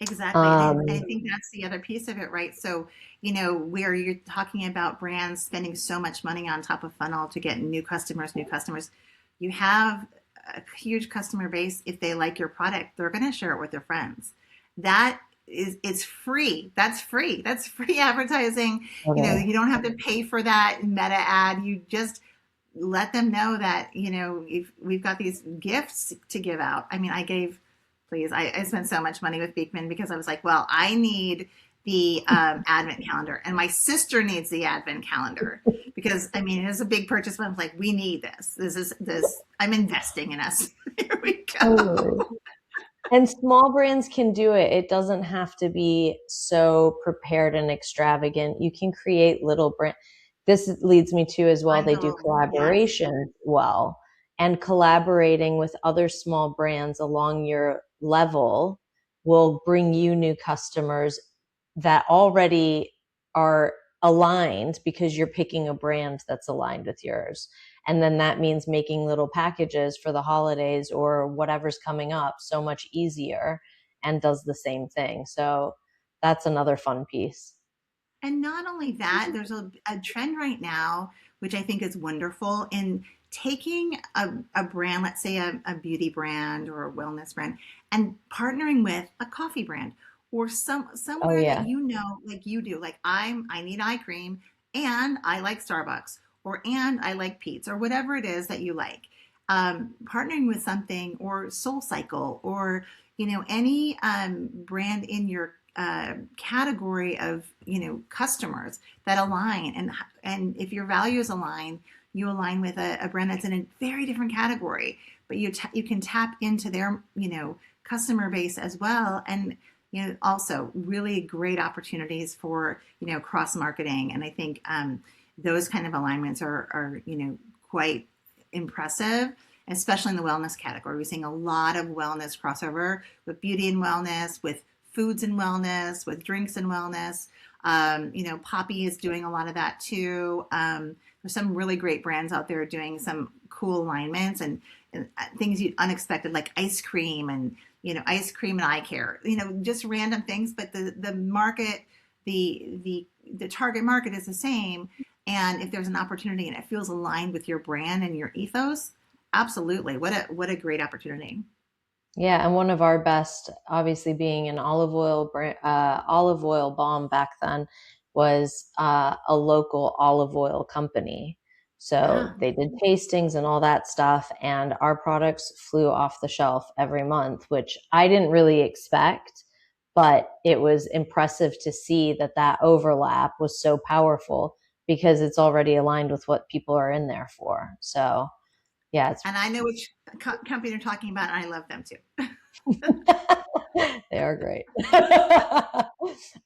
Exactly. And I Um, think that's the other piece of it, right? So, where you're talking about brands spending so much money on top of funnel to get new customers, you have a huge customer base. If they like your product, they're going to share it with their friends. That it's free. That's free. That's free advertising. okay. You don't have to pay for that meta ad. You just let them know that if we've got these gifts to give out. I mean, I spent so much money with Beekman because I was like, well, I need the advent calendar and my sister needs the advent calendar because I mean it was a big purchase, but I'm like, we need this, I'm investing in us. Here we Totally. go. And small brands can do it. It doesn't have to be so prepared and extravagant. You can create little brand. This leads me to as well, I they do know, yes. collaboration well. And collaborating with other small brands along your level will bring you new customers that already are aligned because you're picking a brand that's aligned with yours. And then that means making little packages for the holidays or whatever's coming up so much easier and does the same thing. So that's another fun piece. And not only that, there's a trend right now, which I think is wonderful, in taking a brand, let's say a beauty brand or a wellness brand, and partnering with a coffee brand or Oh, somewhere that yeah. like you do. Like I need eye cream and I like Starbucks and I like Pete's or whatever it is that you like. Partnering with something or Soul Cycle or any brand in your category of customers that align, and if your values align, you align with a brand that's in a very different category, but you can tap into their customer base as well, and also really great opportunities for cross marketing. And I think those kind of alignments are quite impressive, especially in the wellness category. We're seeing a lot of wellness crossover with beauty and wellness, with foods and wellness, with drinks and wellness. Poppy is doing a lot of that too. There's some really great brands out there doing some cool alignments and things you unexpected, like ice cream and eye care. Just random things, but the market, the target market is the same. And if there's an opportunity and it feels aligned with your brand and your ethos, absolutely. What a great opportunity. Yeah, and one of our best, obviously being an olive oil bomb back then, was a local olive oil company. So Yeah. they did tastings and all that stuff, and our products flew off the shelf every month, which I didn't really expect, but it was impressive to see that that overlap was so powerful because it's already aligned with what people are in there for. So yeah, it's And I know which company you're talking about, and I love them too. they are great. But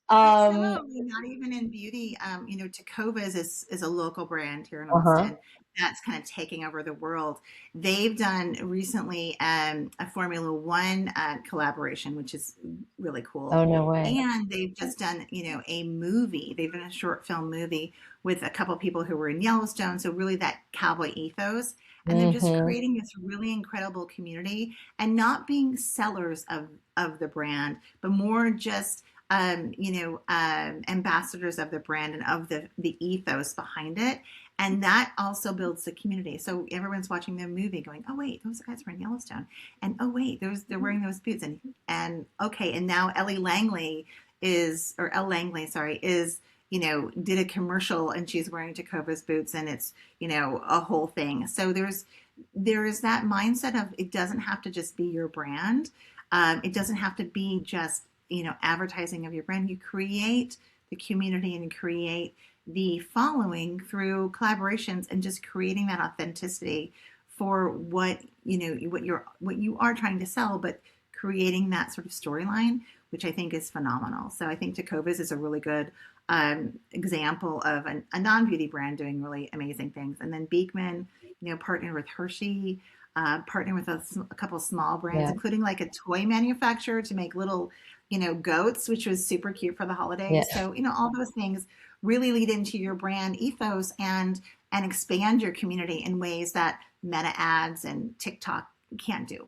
some of um, them, not even in beauty. Tecovas is a local brand here in uh-huh. Austin that's kind of taking over the world. They've done recently a Formula One collaboration, which is really cool. Oh, no way. And they've just done, a movie. They've done a short film movie with a couple of people who were in Yellowstone. So really that cowboy ethos. And they're just Hmm. creating this really incredible community and not being sellers of the brand, but more just ambassadors of the brand and of the ethos behind it. And that also builds the community. So everyone's watching the movie going, oh, wait, those guys were in Yellowstone. And oh, wait, they're wearing those boots. And okay, and now Elle Langley, sorry, did a commercial and she's wearing Tecovas boots and it's, a whole thing. So there is that mindset of it doesn't have to just be your brand. It doesn't have to be just advertising of your brand. You create the community and create the following through collaborations and just creating that authenticity for what you are trying to sell, but creating that sort of storyline, which I think is phenomenal. So I think Tecovas is a really good example of a non-beauty brand doing really amazing things. And then Beekman, partnered with Hershey, partnered with a couple of small brands, Yeah. including like a toy manufacturer to make little, goats, which was super cute for the Yeah. holidays. So, all those things really lead into your brand ethos and expand your community in ways that meta ads and TikTok can't do.